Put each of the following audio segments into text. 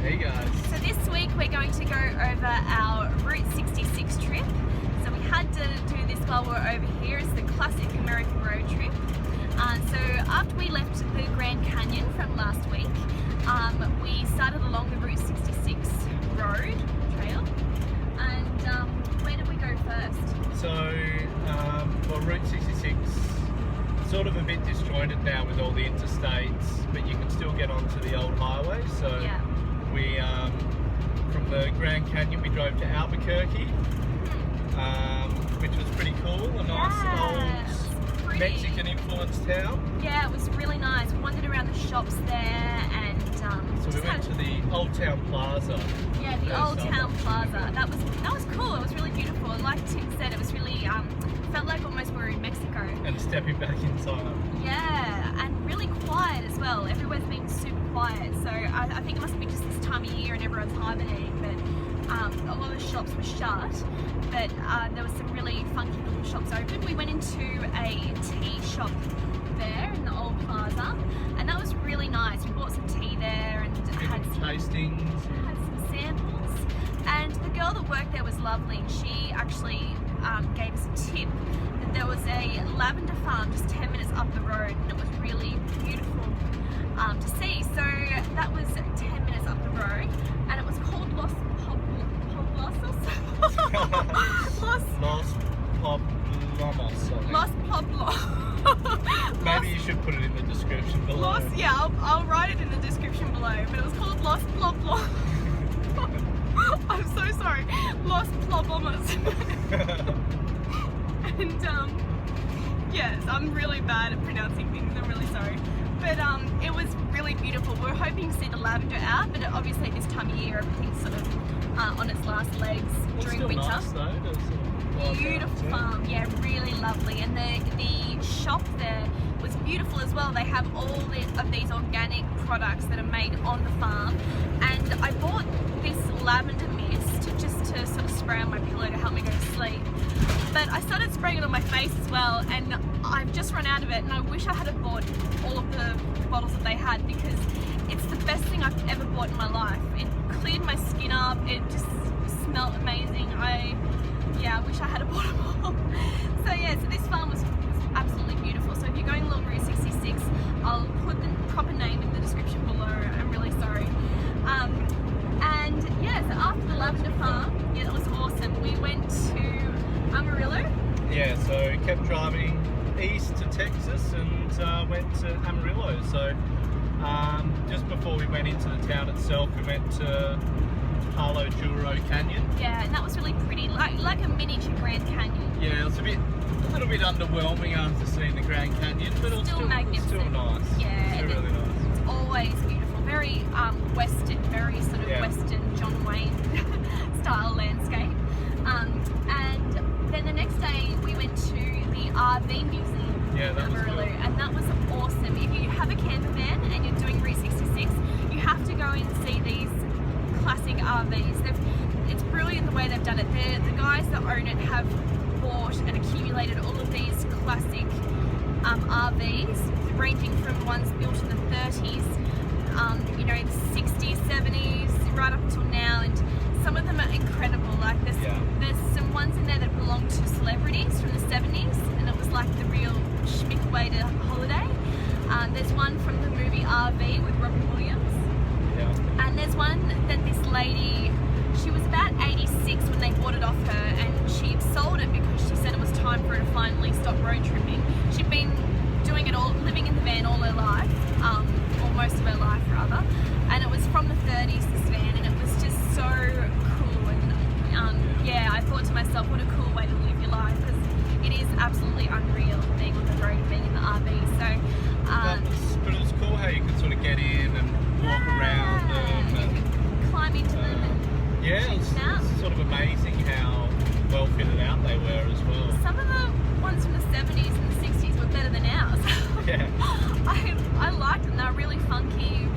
Hey guys. So this week we're going to go over our Route 66 trip. So we had to do this while we're over here. It's the classic American road trip. So after we left the Grand Canyon from last week, we started along the Route 66 road trail. And where did we go first? So, well, Route 66, sort of a bit disjointed now with all the interstates, but you can still get onto the old highway. So Yeah. we, from the Grand Canyon, we drove to Albuquerque, which was pretty cool. A nice old Mexican influenced town. Yeah, it was really nice. We wandered around the shops there and So we went to the Old Town Plaza. Yeah, the Old Town Plaza. That was cool. It was really beautiful. And like Tim said, it was really felt like almost we were in Mexico. And stepping back inside. Yeah, and really quiet as well. Everywhere's been super quiet. So I think it must be just this time of year and everyone's hibernating. But a lot of the shops were shut. But there was some really funky little shops open. We went into a tea shop there in the old plaza, and that was really nice. We bought some tea there and had some tastings. Had some samples. And the girl that worked there was lovely. She actually gave us a tip that there was a lavender farm just 10 minutes up the road, and it was really beautiful to see. So that was 10 minutes up the road, and it was called Los Poblomos. Maybe you should put it in the description below. I'll write it in the description below, but it was called Los Poblomos. I'm so sorry. Los Poblomos. And yes, I'm really bad at pronouncing things. I'm really sorry. But it was really beautiful. We were hoping to see the lavender out, but obviously this time of year everything's sort of on its last legs during winter. Nice, though. Beautiful farm, yeah, really lovely. And the shop there was beautiful as well. They have all of these organic products that are made on the farm. And I bought this lavender mist just to sort of spray on my pillow to help me go to sleep. But I started spraying it on my face as well, and I've just run out of it. And I wish I had bought all of the bottles that they had, because it's the best thing I've ever bought in my life. It cleared my skin up. It just smelled amazing. I wish I had bought them all. So yeah, so this farm was absolutely beautiful. So if you're going along Route 66, I'll put the proper name in the description below. I'm really sorry. And yeah, so after the lavender farm, yeah, it was awesome. We went to Amarillo. Yeah, so kept driving east to Texas and went to Amarillo. So just before we went into the town itself, we went to Palo Duro Canyon. Yeah, and that was really pretty, like a miniature Grand Canyon. Yeah, it was a little bit underwhelming after seeing the Grand Canyon, but it was still nice. Yeah, still really nice. It's always beautiful, very western, very sort of Western John Wayne style landscape. And then the next day we went to the RV museum in Amarillo, and that was awesome. If you have a camper van and you're doing Route 66, you have to go and see these classic RVs. It's brilliant the way they've done it. The guys that own it have bought and accumulated all of these classic RVs, ranging from ones built in the 30s, the 60s, 70s, right up until now, and some of them are incredible. Like there's some ones in there that belong to celebrities from the 70s, and it was like the real schmick way to holiday. There's one from the movie RV with Robin Williams. And there's one that this lady, she was about 86 when they bought it off her, and she sold it because she said it was time for her to finally stop road tripping. She'd been doing it all, living in the van all her life, or most of her life rather, and it was from the 30s, this van, and it was just so cool. And yeah, I thought to myself, what a cool way to live your life, because it is absolutely unreal being on the road and being in the RV. So, but it was cool how you could sort of get in and walk around them and climb into them and it's sort of amazing how well fitted out they were as well. Some of the ones from the 70s and the 60s were better than ours. Yeah. I liked them. They were really funky.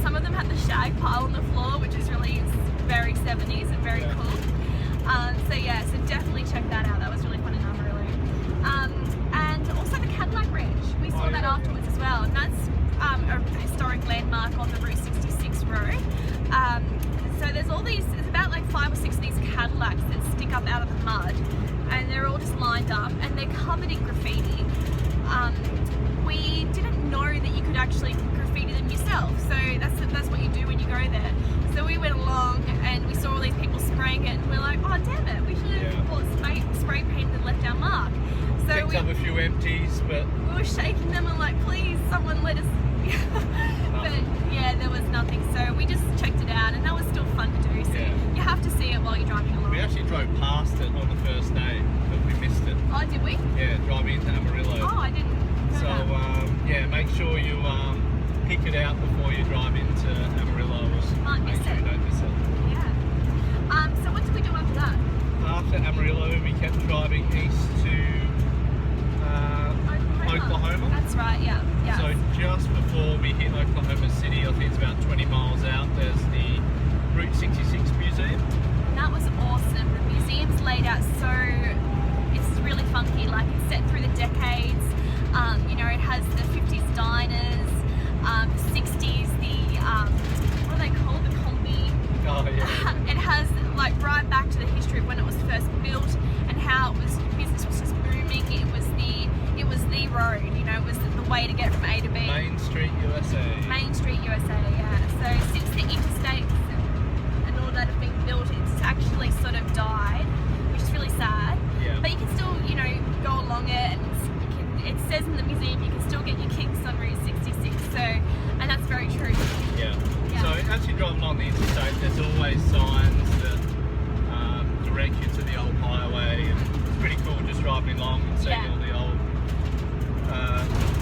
Some of them had the shag pile on the floor, which is really very 70s and very cool. So yeah, so definitely check that out. That was really fun in Amarillo. covered in graffiti. We didn't know that you could actually graffiti them yourself, so that's what you do when you go there. So we went along and we saw all these people spraying it, and we're like, oh damn it, we should have bought spray painted and left our mark. So picked up a few empties, but we were shaking them and like, please, someone let us. But yeah, there was nothing. So we just checked it out, and that was still fun to do. So you have to see it while you're driving along. We actually drove past it on the first day, but we missed it. Oh, did we? Yeah, driving into Amarillo. Oh, I didn't. So yeah, make sure you pick it out before you drive into Amarillo. Make sure you don't miss it. Yeah. So what did we do after that? After Amarillo, we kept driving east to Oklahoma. That's right. Yeah. Yeah. So just before we hit Oklahoma City, I think it's about 20 miles out, there's the Route 66 Museum. And that was awesome. The museum's laid out so, it's really funky, like it's set through the decades. You know, it has the 50s diners, the 60s, the, what are they called, the combi. Oh yeah. It has like right back to the history of when it was first built and how it was, business was just booming. It was the road, you know, it was the way to get from A to B. Main Street, USA. Main Street, USA, yeah. So since the interstates and all that have been built, it's actually sort of died, which is really sad. Yeah. But you can still, you know, go along it, and it says in the museum you can still get your kicks on Route 66. So, and that's very true. Yeah. So as you drive along the interstate, there's always signs that direct you to the old highway, and it's pretty cool just driving along and seeing all the old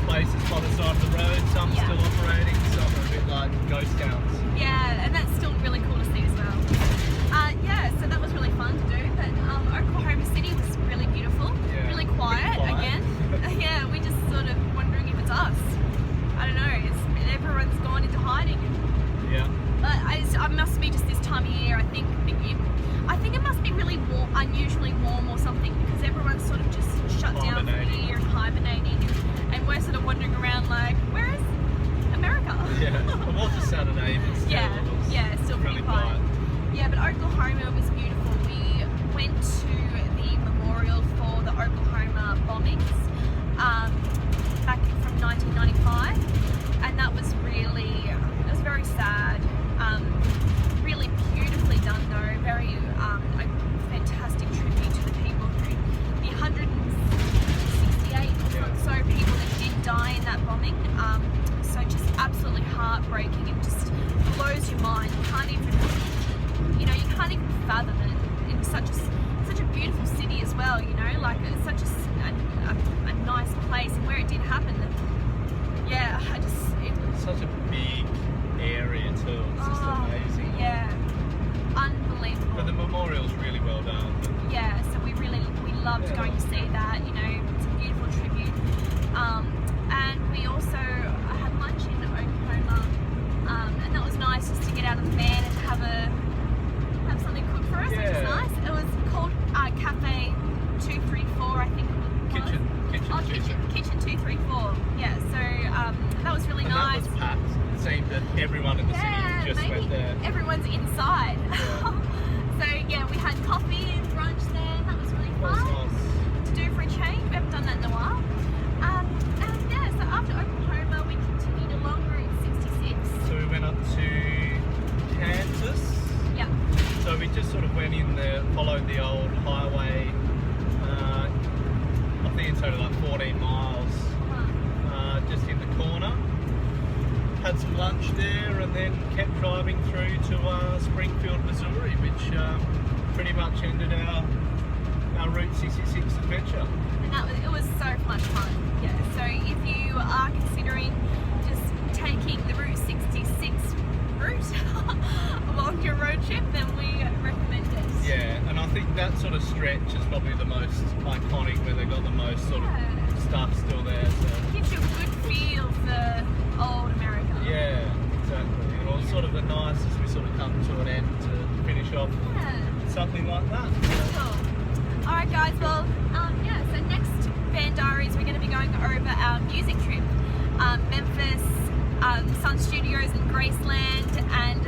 places by the side of the road. Some still operating, some are a bit like ghost towns. Yeah, and that's still really cool to see as well. Yeah, so that was really fun to do. But Oklahoma City was really beautiful, really quiet again. Yeah, we just sort of wondering if it's us. I don't know. Everyone's gone into hiding. Yeah. But I must be just this time of year. I think it must be really warm, unusually warm or something, because everyone's sort of just shut down for the year and hibernating, and we're sort of wandering around like, where is America? Yeah. It was a Saturday, but still, still pretty quiet. Yeah, but Oklahoma was beautiful. We went to the memorial for the Oklahoma bombings back from 1995, and that was very sad. Really beautifully done though. Very a fantastic tribute to the people the 168 or so people that did die in that bombing. So just absolutely heartbreaking, and just blows your mind. You can't even fathom it in such a beautiful city as well. You know, like it's such a nice place, and where it did happen. It's such a big area too. It's just amazing. Yeah, unbelievable. But the memorial's really well done. Yeah, so we loved going to see that. You know, it's a beautiful tribute. And we also had lunch in Oklahoma, and that was nice just to get out of the van and have something cooked for us, which was nice. It was called Cafe 234, I think it was. Kitchen 234. Yeah, so that was really nice. That was packed. It seemed that everyone in the city just went there. Everyone's inside. So yeah, we had coffee and brunch there. That was really fun to do for a change. We haven't done that in a while. And yeah, so after Oklahoma, we continued along Route 66. So we went up to Kansas. Yeah. So we just sort of went in there, followed the old highway. I think it's only like 14 miles. Just in the corner. Had some lunch there, and then kept driving through to Springfield, Missouri, which pretty much ended our Route 66 adventure. And it was so much fun. Yeah. So if you are considering just taking the Route 66 route along your road trip, then we recommend it. Yeah, and I think that sort of stretch is probably the most iconic, where they've got the most sort of stuff still there. So. Gives you a good feel for old America. Yeah, exactly. And it was sort of nice as we sort of come to an end to finish off something like that. Cool. Alright guys, well, so next Van Diaries we're going to be going over our music trip. Memphis, Sun Studios in Graceland, and